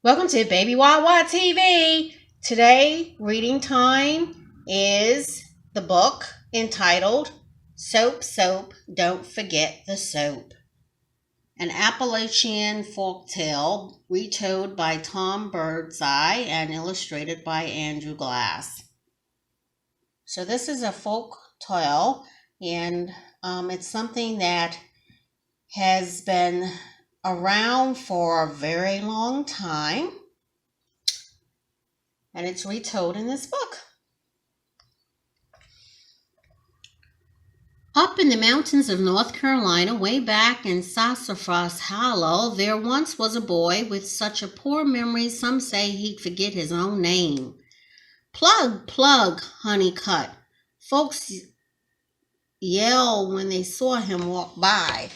Welcome to Baby Wawa TV. Today, reading time is the book entitled Soap, Soap, Don't Forget the Soap. An Appalachian Folktale retold by Tom Birdseye and illustrated by Andrew Glass. So this is a folk tale, and it's something that has been around for a very long time, and it's retold in this book. Up in the mountains of North Carolina, way back in Sassafras Hollow, there once was a boy with such a poor memory some say he'd forget his own name. Plug, plug, Honeycutt. Folks yelled when they saw him walk by.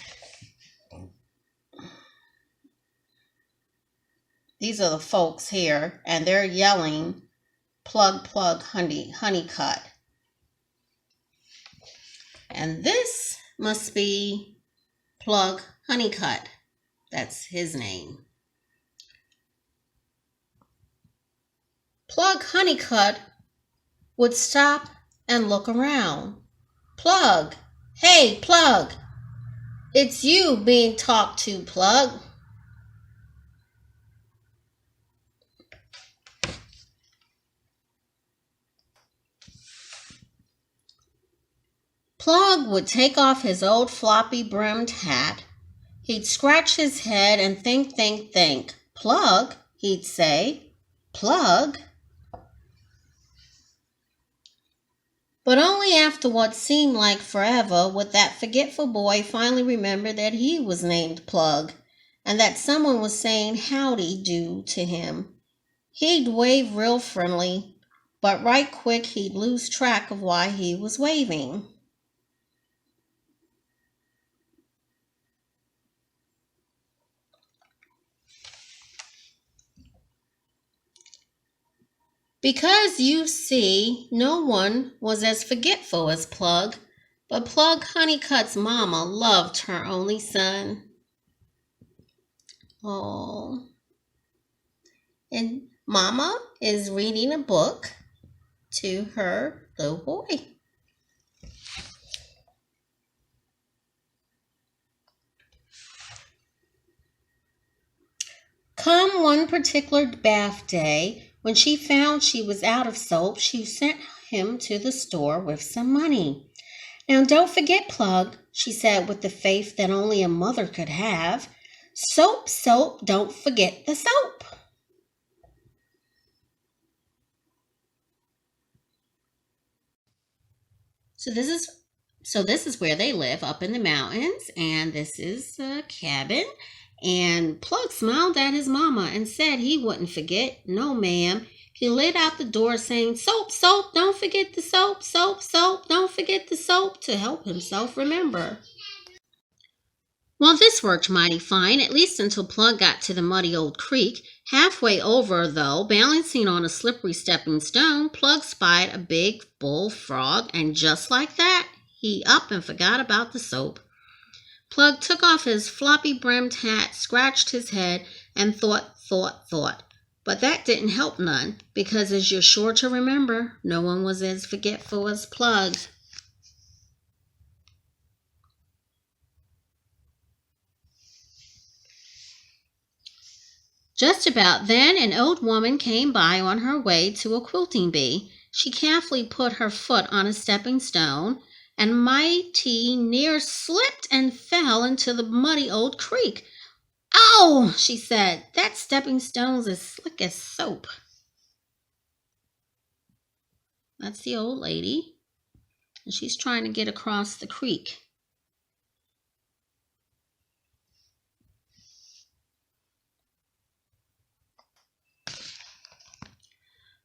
These are the folks here, and they're yelling, plug, plug, Honeycutt. And this must be Plug Honeycutt. That's his name. Plug Honeycutt would stop and look around. Plug, hey, Plug, it's you being talked to, Plug. Plug would take off his old floppy-brimmed hat. He'd scratch his head and think. Plug, he'd say, Plug. But only after what seemed like forever would that forgetful boy finally remember that he was named Plug, and that someone was saying howdy do to him. He'd wave real friendly, but right quick he'd lose track of why he was waving. Because, you see, no one was as forgetful as Plug, but Plug Honeycutt's mama loved her only son. Oh. And Mama is reading a book to her little boy. Come one particular bath day, when she found she was out of soap, she sent him to the store with some money. Now don't forget, Plug, she said with the faith that only a mother could have. Soap, soap, don't forget the soap. So this is where they live, up in the mountains, and this is a cabin. And Plug smiled at his mama and said he wouldn't forget. No, ma'am. He lit out the door saying, soap, soap, don't forget the soap, soap, soap, don't forget the soap, to help himself remember. Well, this worked mighty fine, at least until Plug got to the muddy old creek. Halfway over, though, balancing on a slippery stepping stone, Plug spied a big bullfrog, and just like that, he up and forgot about the soap. Plug took off his floppy-brimmed hat, scratched his head, and thought. But that didn't help none, because as you're sure to remember, no one was as forgetful as Plug. Just about then, an old woman came by on her way to a quilting bee. She carefully put her foot on a stepping stone, and mighty near slipped and fell into the muddy old creek. "Oh," she said, "that stepping stone's as slick as soap." That's the old lady, and she's trying to get across the creek.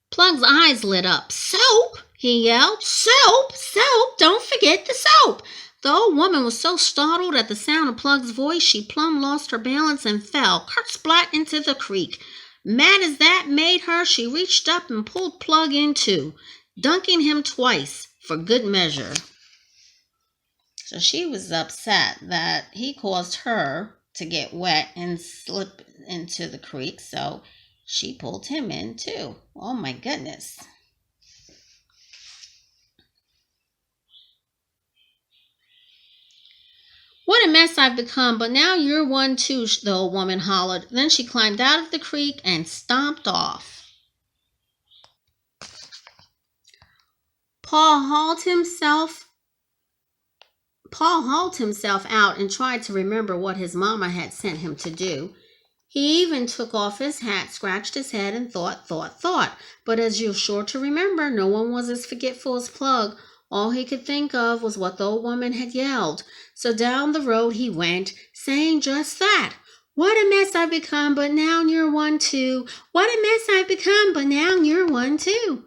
Plug's eyes lit up. "Soap!" he yelled. "Soap! Soap! Don't forget the soap!" The old woman was so startled at the sound of Plug's voice, she plumb lost her balance and fell kersplat into the creek. Mad as that made her, she reached up and pulled Plug in too, dunking him twice for good measure. So she was upset that he caused her to get wet and slip into the creek, so she pulled him in too. Oh my goodness. What a mess I've become, but now you're one too, the old woman hollered. Then she climbed out of the creek and stomped off. Paul hauled himself out and tried to remember what his mama had sent him to do. He even took off his hat, scratched his head, and thought. But as you're sure to remember, no one was as forgetful as Plug. All he could think of was what the old woman had yelled. So down the road he went, saying just that. What a mess I've become, but now you're one too. What a mess I've become, but now you're one too.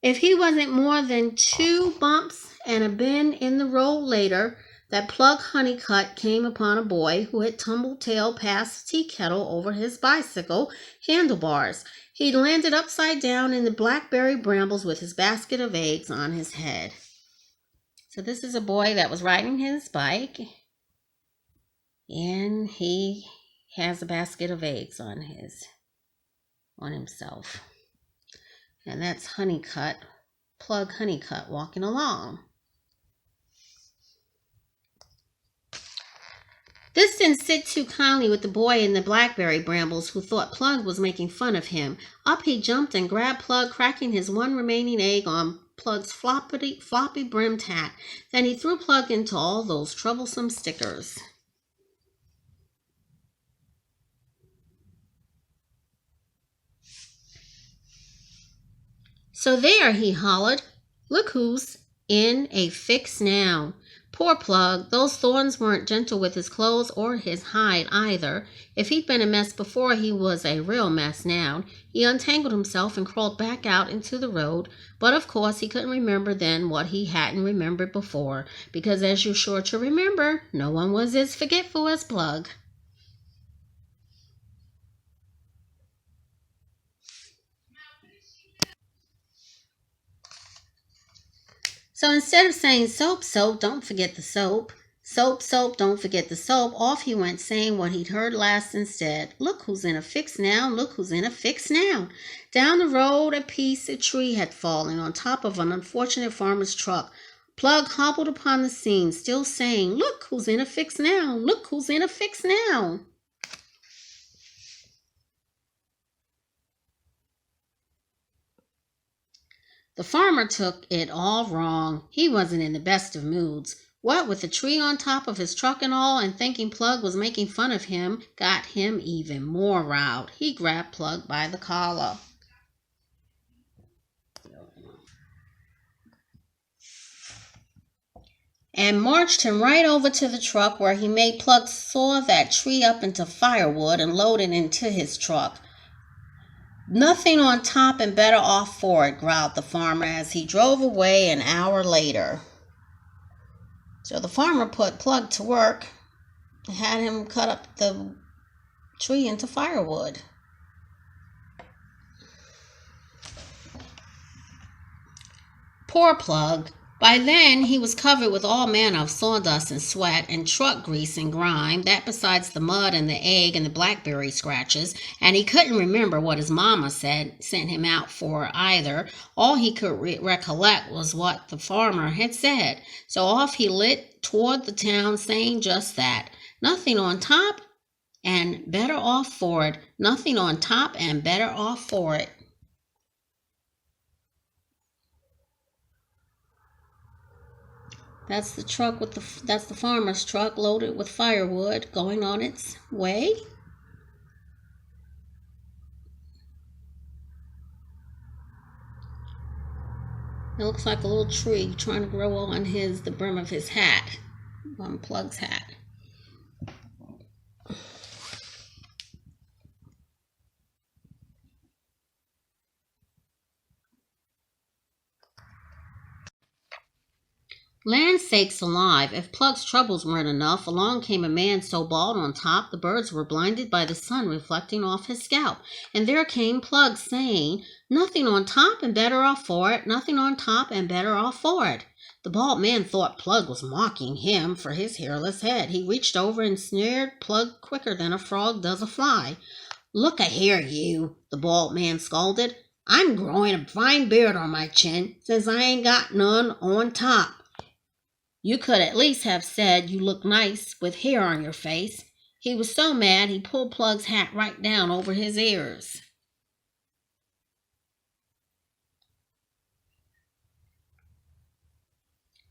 If he wasn't more than 2 bumps and a bend in the road later, that Plug Honeycutt came upon a boy who had tumbled tail past a tea kettle over his bicycle handlebars. He'd landed upside down in the blackberry brambles with his basket of eggs on his head. So this is a boy that was riding his bike, and he has a basket of eggs on himself. And that's Honeycutt, Plug Honeycutt, walking along. This didn't sit too kindly with the boy in the blackberry brambles, who thought Plug was making fun of him. Up he jumped and grabbed Plug, cracking his one remaining egg on Plug's floppy brimmed hat. Then he threw Plug into all those troublesome stickers. So there, he hollered. Look who's in a fix now. Poor Plug, those thorns weren't gentle with his clothes or his hide either. If he'd been a mess before, he was a real mess now. He untangled himself and crawled back out into the road, but of course he couldn't remember then what he hadn't remembered before, because as you're sure to remember, no one was as forgetful as Plug. So instead of saying, soap, soap, don't forget the soap, soap, soap, don't forget the soap, off he went saying what he'd heard last instead. Look who's in a fix now, look who's in a fix now. Down the road a tree had fallen on top of an unfortunate farmer's truck. Plug hobbled upon the scene, still saying, look who's in a fix now, look who's in a fix now. The farmer took it all wrong. He wasn't in the best of moods. What with the tree on top of his truck and all, and thinking Plug was making fun of him, got him even more riled. He grabbed Plug by the collar and marched him right over to the truck, where he made Plug saw that tree up into firewood and load it into his truck. Nothing on top and better off for it, growled the farmer as he drove away an hour later. So the farmer put Plug to work and had him cut up the tree into firewood. Poor Plug. By then, he was covered with all manner of sawdust and sweat and truck grease and grime, that besides the mud and the egg and the blackberry scratches, and he couldn't remember what his mama sent him out for either. All he could recollect was what the farmer had said. So off he lit toward the town, saying just that. Nothing on top and better off for it. Nothing on top and better off for it. That's the truck that's the farmer's truck loaded with firewood going on its way. It looks like a little tree trying to grow on the brim of his hat, on Plug's hat. Land sakes alive, if Plug's troubles weren't enough, along came a man so bald on top the birds were blinded by the sun reflecting off his scalp. And there came Plug saying, nothing on top and better off for it, nothing on top and better off for it. The bald man thought Plug was mocking him for his hairless head. He reached over and snared Plug quicker than a frog does a fly. Look a here, you, the bald man scolded. I'm growing a fine beard on my chin since I ain't got none on top. You could at least have said you look nice with hair on your face. He was so mad he pulled Plug's hat right down over his ears.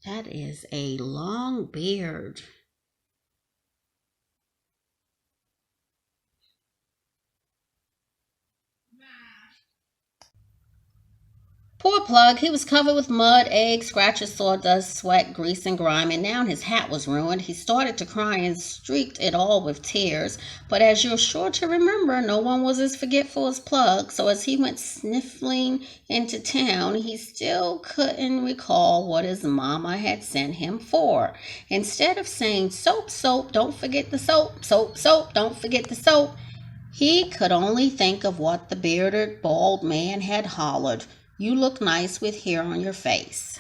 That is a long beard. Poor Plug, he was covered with mud, eggs, scratches, sawdust, sweat, grease, and grime, and now his hat was ruined. He started to cry and streaked it all with tears. But as you're sure to remember, no one was as forgetful as Plug, so as he went sniffling into town, he still couldn't recall what his mama had sent him for. Instead of saying, soap, soap, don't forget the soap, soap, soap, don't forget the soap, he could only think of what the bearded, bald man had hollered. You look nice with hair on your face.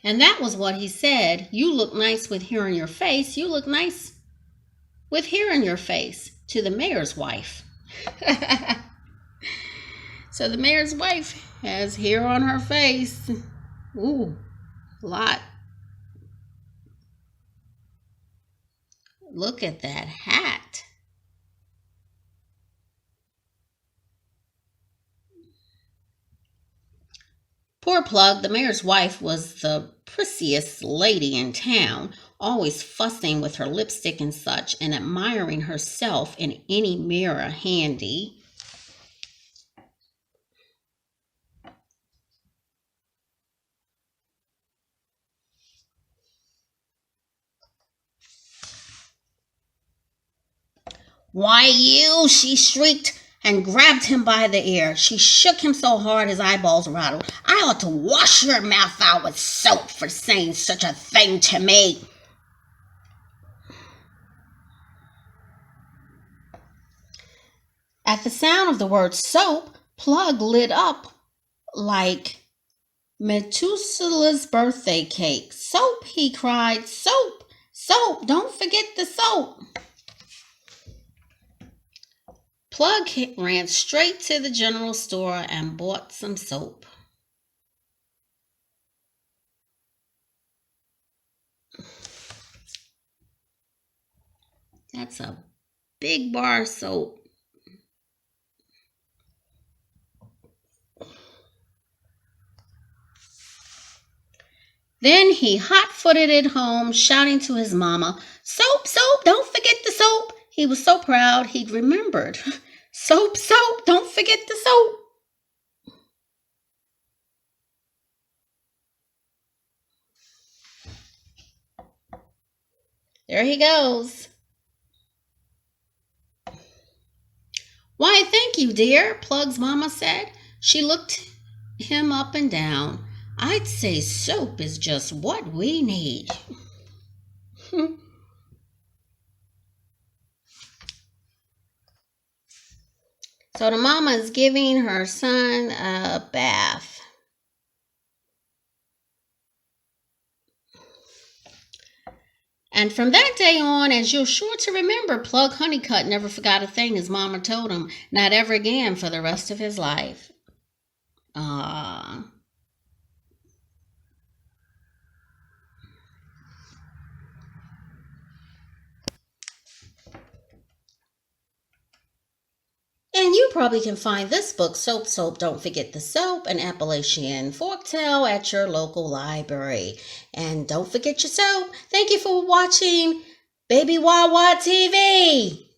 And that was what he said. You look nice with hair on your face. You look nice with hair on your face to the mayor's wife. So the mayor's wife has hair on her face. Ooh, a lot. Look at that hat. Poor Plug, the mayor's wife was the prettiest lady in town, always fussing with her lipstick and such, and admiring herself in any mirror handy. Why, you, she shrieked, and grabbed him by the ear. She shook him so hard his eyeballs rattled. I ought to wash your mouth out with soap for saying such a thing to me. At the sound of the word soap, Plug lit up like Methuselah's birthday cake. Soap, he cried. Soap, soap, don't forget the soap. Plug ran straight to the general store and bought some soap. That's a big bar of soap. Then he hot-footed it home, shouting to his mama, soap, soap, don't forget the soap. He was so proud he'd remembered. Soap, soap, don't forget the soap. There he goes. Why, thank you, dear, Plug's mama said. She looked him up and down. I'd say soap is just what we need. So the mama is giving her son a bath. And from that day on, as you're sure to remember, Plug Honeycutt never forgot a thing his mama told him, not ever again for the rest of his life. Ah. And you probably can find this book, Soap, Soap, Don't Forget the Soap, an Appalachian Folktale, at your local library. And don't forget your soap. Thank you for watching Baby Wawa TV.